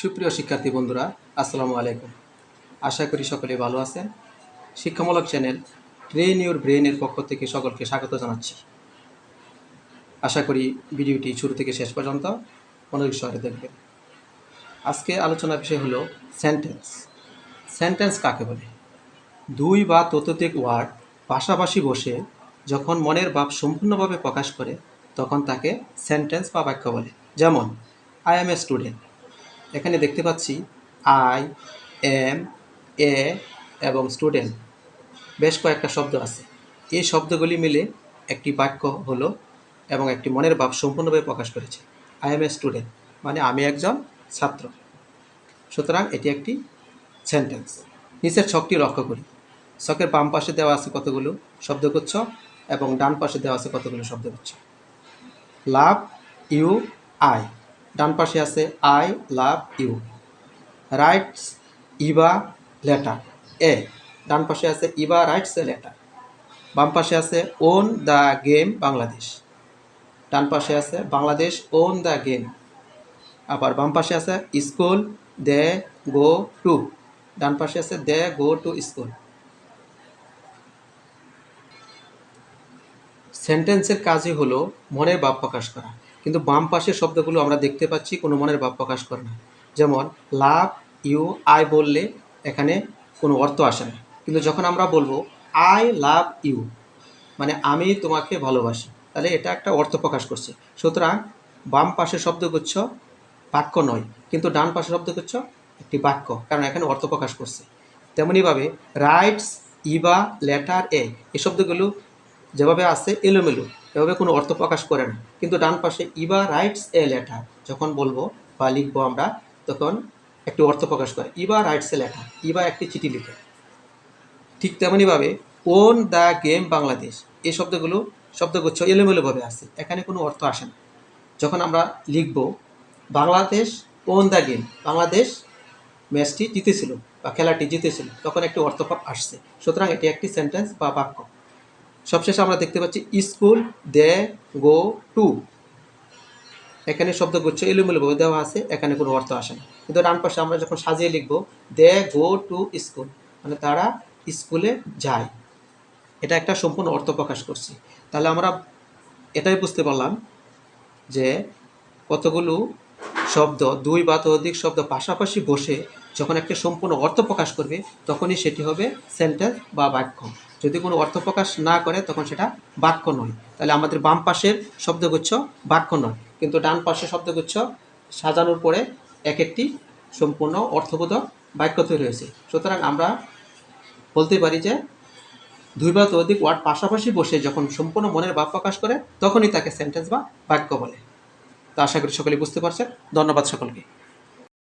সুপ্রিয় শিক্ষার্থী বন্ধুরা, আসসালামু আলাইকুম। আশা করি সকলে ভালো আছেন। শিক্ষামূলক চ্যানেল ট্রেন ইউর ব্রেনের পক্ষ থেকে সকলকে স্বাগত জানাচ্ছি। আশা করি ভিডিওটি শুরু থেকে শেষ পর্যন্ত মনোযোগ সহকারে দেখবেন। আজকে আলোচনার বিষয় হলো সেন্টেন্স। সেন্টেন্স কাকে বলে? দুই বা ততোধিক ওয়ার্ড পাশাপাশি বসে যখন মনের ভাব সম্পূর্ণভাবে প্রকাশ করে তখন তাকে সেন্টেন্স বা বাক্য বলে। যেমন আই এম এ স্টুডেন্ট। এখানে দেখতে পাচ্ছি আই, এম, এ এবং স্টুডেন্ট বেশ কয়েকটা শব্দ আছে। এই শব্দগুলি মিলে একটি বাক্য হলো এবং একটি মনের ভাব সম্পূর্ণভাবে প্রকাশ করেছে। আই এম এ স্টুডেন্ট মানে আমি একজন ছাত্র। সুতরাং এটি একটি সেন্টেন্স। নিচের ছকটি লক্ষ্য করি। ছকের বাম পাশে দেওয়া আছে কতগুলো শব্দগুচ্ছ এবং ডান পাশে দেওয়া আছে কতগুলো শব্দগুচ্ছ। লাভ ইউ আই, ডান পাশে আছে I love you. Writes Eva letter a, ডান পাশে আছে ইভা রাইটস এ লেটার। বাম পাশে আছে ওন দ্য গেম বাংলাদেশ, ডান পাশে আছে বাংলাদেশ ওন দ্য গেম। আবার বাম পাশে আছে স্কুল দে গো টু, ডান পাশে আছে দে গো টু স্কুল। সেন্টেন্সের কাজই হলো মনের ভাব প্রকাশ করা, কিন্তু বাম পাশের শব্দগুলো আমরা দেখতে পাচ্ছি কোনো মনের ভাব প্রকাশ করে না। যেমন লাভ ইউ আই বললে এখানে কোনো অর্থ আসে না, কিন্তু যখন আমরা বলবো আই লাভ ইউ মানে আমি তোমাকে ভালোবাসি, তাহলে এটা একটা অর্থ প্রকাশ করছে। সুতরাং বাম পাশের শব্দগুচ্ছ বাক্য নয়, কিন্তু ডান পাশের শব্দগুচ্ছ একটি বাক্য, কারণ এখানে অর্থ প্রকাশ করছে। তেমনিভাবে রাইটস ইভা লেটার এ, এই শব্দগুলো যেভাবে আছে এলোমেলো, এভাবে কোনো অর্থ প্রকাশ করে না, কিন্তু ডান পাশে ইভা রাইটস এ লেটার যখন বলবো বা লিখবো আমরা তখন একটি অর্থ প্রকাশ করে। Eva writes a letter, Eva একটি চিঠি লিখে। ঠিক তেমনিভাবে ওন দ্য গেম বাংলাদেশ, এই শব্দগুচ্ছ এলোমেলোভাবে আছে, এখানে কোনো অর্থ আসে না। যখন আমরা লিখব Bangladesh on the game, Bangladesh ম্যাচটি জিতেছিল বা খেলাটি জিতেছিল, তখন একটি অর্থ আসছে। সুতরাং এটি একটি সেন্টেন্স বা বাক্য। সবশেষে আমরা দেখতে পাচ্ছি স্কুল দে গো টু, এখানে শব্দগুচ্ছ এলোমেলোভাবে দেওয়া আছে, এখানে কোনো অর্থ আসে না। কিন্তু ডান পাশে আমরা যখন সাজিয়ে লিখব দে গো টু স্কুল মানে তারা স্কুলে যায়, এটা একটা সম্পূর্ণ অর্থ প্রকাশ করছি। তাহলে আমরা এটাই বুঝতে পারলাম যে কতগুলো শব্দ, দুই বা ততোধিক শব্দ পাশাপাশি বসে যখন একটা সম্পূর্ণ অর্থ প্রকাশ করবে তখনই সেটি হবে সেন্টেন্স বা বাক্য। যদি কোনো অর্থ প্রকাশ না করে তখন সেটা বাক্য নয়। তাহলে আমাদের বাম পাশের শব্দগুচ্ছ বাক্য নয়, কিন্তু ডান পাশের শব্দগুচ্ছ সাজানোর পরে এক একটি সম্পূর্ণ অর্থবোধক বাক্য তৈরি হয়েছে। সুতরাং আমরা বলতে পারি যে দুই বা ততোধিক ওয়ার্ড পাশাপাশি বসে যখন সম্পূর্ণ মনের ভাব প্রকাশ করে তখনই তাকে সেন্টেন্স বা বাক্য বলে। তো আশা করি সকলে বুঝতে পারছেন। ধন্যবাদ সকলকে।